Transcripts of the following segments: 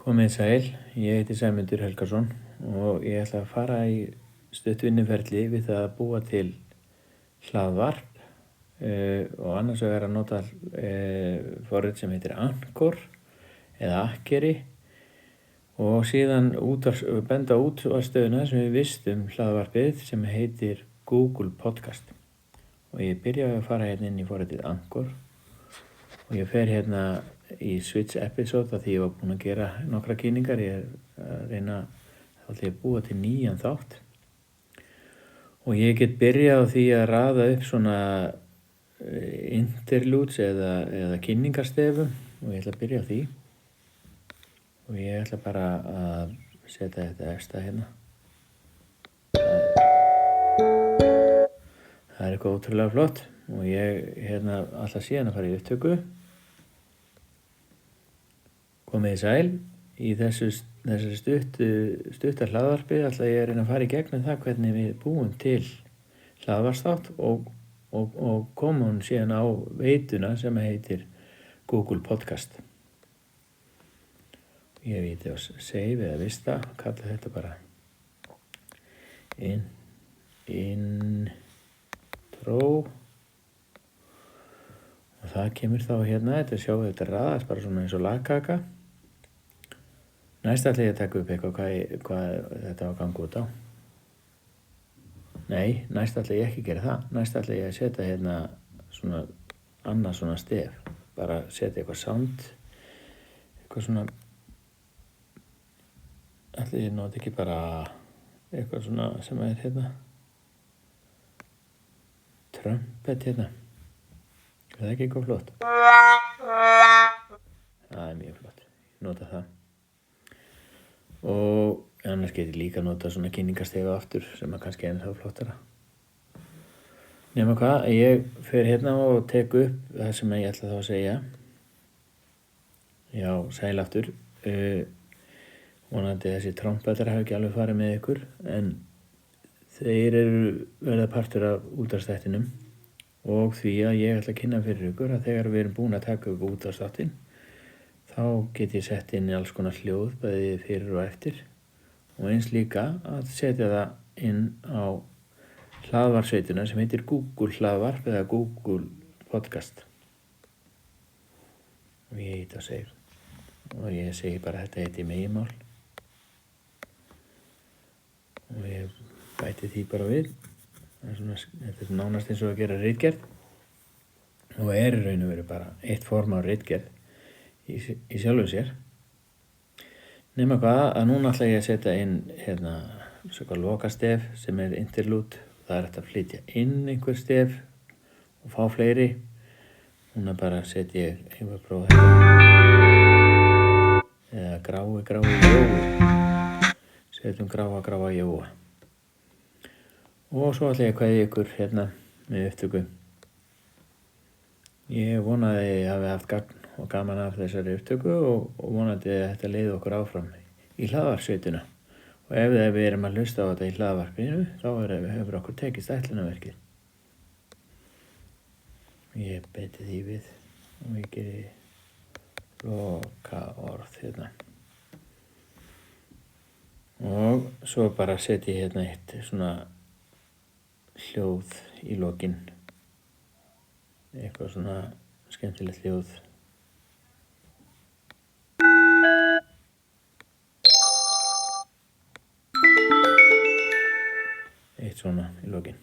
Komið sæl, ég heiti Sæmundur Helgason og ég ætla að fara í stutt vinnuferli við það að búa til hlaðvarp og annars vegar að nota forrit sem heitir Anchor eða Akkeri og síðan benda útvarpsstöðina sem við vistum hlaðvarpið sem heitir Google Podcast. Og ég byrjaði að fara hérna inn í forritið Anchor og ég fer hérna í Switch episode að því ég var búinn að gera nokkra kynningar. Ég er að reyna að búa til nýjan þátt og ég get byrjað á því að raða upp svona interludes eða kynningarstefum og ég ætla að byrja á því og ég ætla bara að setja þetta efsta hérna. Það er eitthvað ótrúlega flott og ég hérna alltaf síðan að fara í upptöku. Komið sæl, í þessari stutta hlaðvarpi ætla ég að reyna að fara í gegnum það hvernig við búum til hlaðvarpsþátt og komum síðan á veituna sem heitir Google Podcast. Ég veit á save eða vista, kalla þetta bara intro og það kemur þá hérna, þetta raðast bara svona eins og lagkaka. Næst ætla ég að taka upp eitthvað hvað þetta á að ganga út á. Nei, næst ætla ég ekki að gera það. Næst ætla ég að setja hérna svona annað svona stef. Bara setja eitthvað sound. Eitthvað svona. Ætla ég nota ekki bara eitthvað svona sem er hérna. Trumpet hérna. Er það ekki eitthvað flott? Það er mjög flott. Ég nota það. Og annars get ég líka nota svona kynningarstefa aftur sem er kannski ennþá flottara. Nema hvað, ég fer hérna og tek upp það sem ég ætla þá að segja. Já, sæl aftur. Vonandi þessi trompetar hafa ekki alveg farið með ykkur en þeir verða partur af útvarpsþættinum og því að ég ætla að kynna fyrir ykkur að þegar við erum búin að taka upp útvarpsþáttinn þá get ég sett inn í alls konar hljóð bæði fyrir og eftir og eins líka að setja það inn á hlaðvarpsveituna sem heitir Google hlaðvarp eða Google Podcast. Og ég heit að segja og ég segi bara þetta heiti meginmál og ég bæti því bara við. Þetta er nánast eins og að gera ritgerð og er í raun og veru bara eitt form á ritgerð í sjálfu sér. Nema hvað að núna ætla ég að setja inn hérna svona lokastef sem er interlude. Það er hægt að flytja inn einhver stef og fá fleiri. Núna bara setja ég að prófa þetta. Eða grái jói. Setjum gráa jóa. Og svo ætla ég að kveðja ykkur hérna með upptöku. Ég vonaði að ég hafi haft gagn og gaman af þessari upptöku og vonandi að þetta leiði okkur áfram í hlaðvarpsveituna. Og ef við erum að hlusta á þetta í hlaðvarpinu, þá hefur okkur tekist ætlunarverkið. Ég beiti því við og ég geri lokaorð hérna. Og svo bara setja ég hérna eitt svona hljóð í lokin. Eitthvað svona skemmtilegt hljóð. Eitt svona í lokin.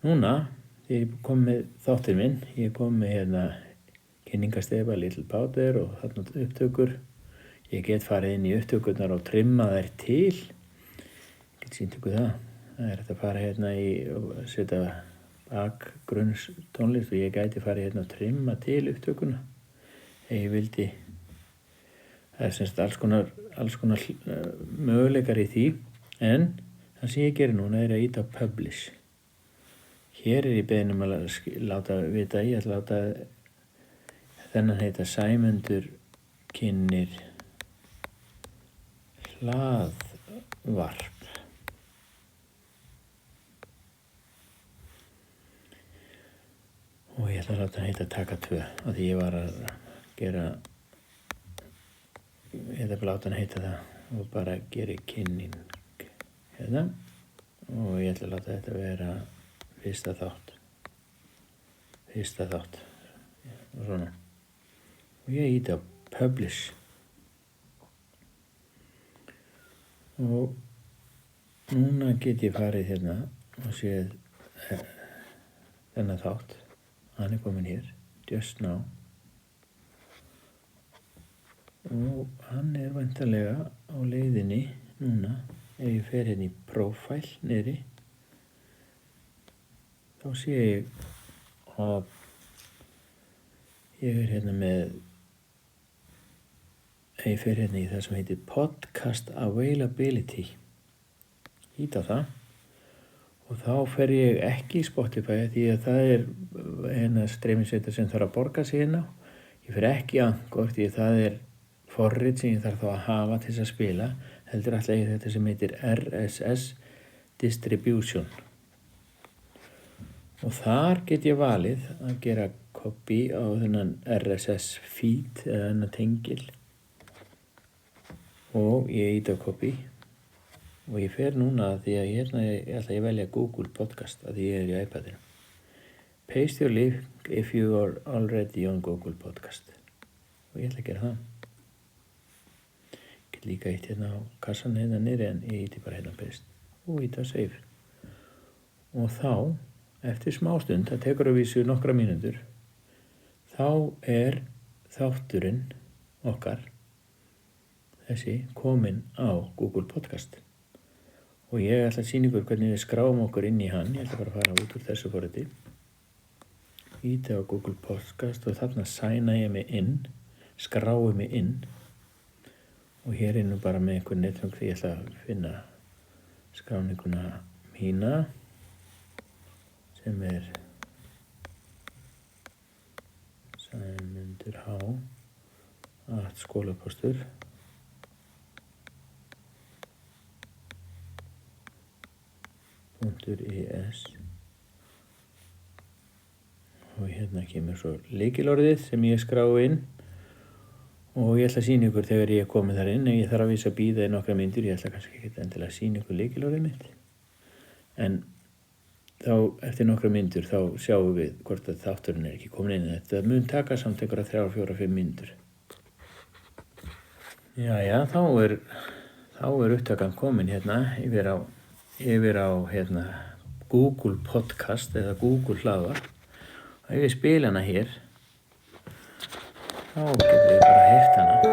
Núna, þegar ég kom með þáttinn minn, ég kom með hérna kynningarstefa, Little Powder og þarna upptökur. Ég get farið inn í upptökurnar og trimma þær til. Ég get sýnt ykkur það. Það er hægt að fara hérna og setja bakgrunnstónlist og ég gæti farið hérna og trimma til upptökuna ef ég vildi. Það er semst alls konar möguleikar í því en það sem ég gerir núna er að íta á publish. Hér er ég beðinn um að láta vita, ég ætla að láta þennan heita Sæmundur kynnir hlaðvarp. Og ég ætla að láta hann heita Taka 2 af því ég var að gera ég ætla að láta hann heita það og bara geri kynning hérna og ég ætla að láta þetta vera fyrsta þátt og svona og ég íti á publish og núna get ég farið hérna og séð þennan þátt, hann komin hér just now og hann væntanlega á leiðinni núna ef ég fer hérna í profile niðri þá sé ég að ég hérna með ef ég fer hérna í það sem heitir podcast availability ít á það og þá fer ég ekki í Spotify því að það hérna streymisveita sem þarf að borga sig inn á ég fer ekki í Anchor því að það forrit sem ég þarf þá að hafa til þess að spila heldur alltaf ég þetta sem heitir RSS distribution og þar get ég valið að gera copy á þennan RSS feed eða þennan tengil og ég ít á copy og ég fer núna því að ég ætla að velja Google Podcast að því ég í iPadinu paste your link if you are already on Google Podcast og ég ætla að gera það líka eitt hérna á kassan hérna niðri en ég íti bara hérna paste og íti að save og þá eftir smástund, það tekur að vísu nokkra mínútur þá þátturinn okkar þessi kominn á Google Podcast og ég ætla að sýna ykkur hvernig við skráum okkur inn í hann ég ætla bara að fara út úr þessu forriti íti á Google Podcast og þarna sæna ég mig inn skrái mig inn og hér nú bara með einhver netfang því ég ætla að finna skráninguna mína sem Sæmundur H skólapóstur.is og hérna kemur svo lykilorðið sem ég skrái inn og ég ætla að sýna ykkur þegar ég komið þar inn en ég þarf að vísa að bíða í nokkra myndir ég ætla kannski ekki endilega að sýna ykkur lykilorðið mitt en þá eftir nokkra myndir þá sjáum við hvort að þátturinn ekki komin inn þetta mun taka samt einhverja 3, 4, 5 myndir Jæja, þá upptakan komin hérna yfir á hérna Google Podcast eða Google hlaðvarp og ef ég spila hana hér þá getum við bara heyrt hana og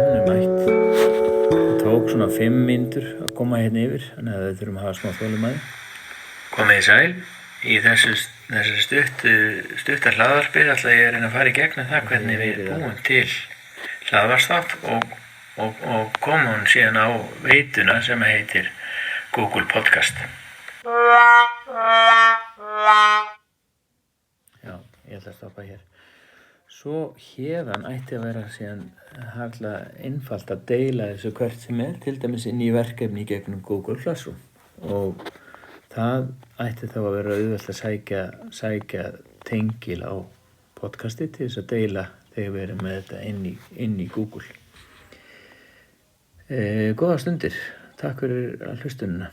hún mætt það tók svona 5 mínútur að koma hérna yfir þannig að við þurfum að hafa smá þolinmæði komið í sæl í þessu stutta hlaðvarpi ætla ég að reyna að fara í gegnum það hvernig við búum til hlaðvarpsþátt og komum síðan á veituna sem heitir Google Podcast já, ég ætla að stoppa hér svo hérðan ætti að vera síðan harla einfalt að deila þessu hvert sem til dæmis inn í verkefni í gegnum Google Classroom og það ætti þá að vera auðvelt að sækja tengil á podcasti til þess að deila þegar við erum með þetta inn í Google. Góða stundir, takk fyrir hlustunina.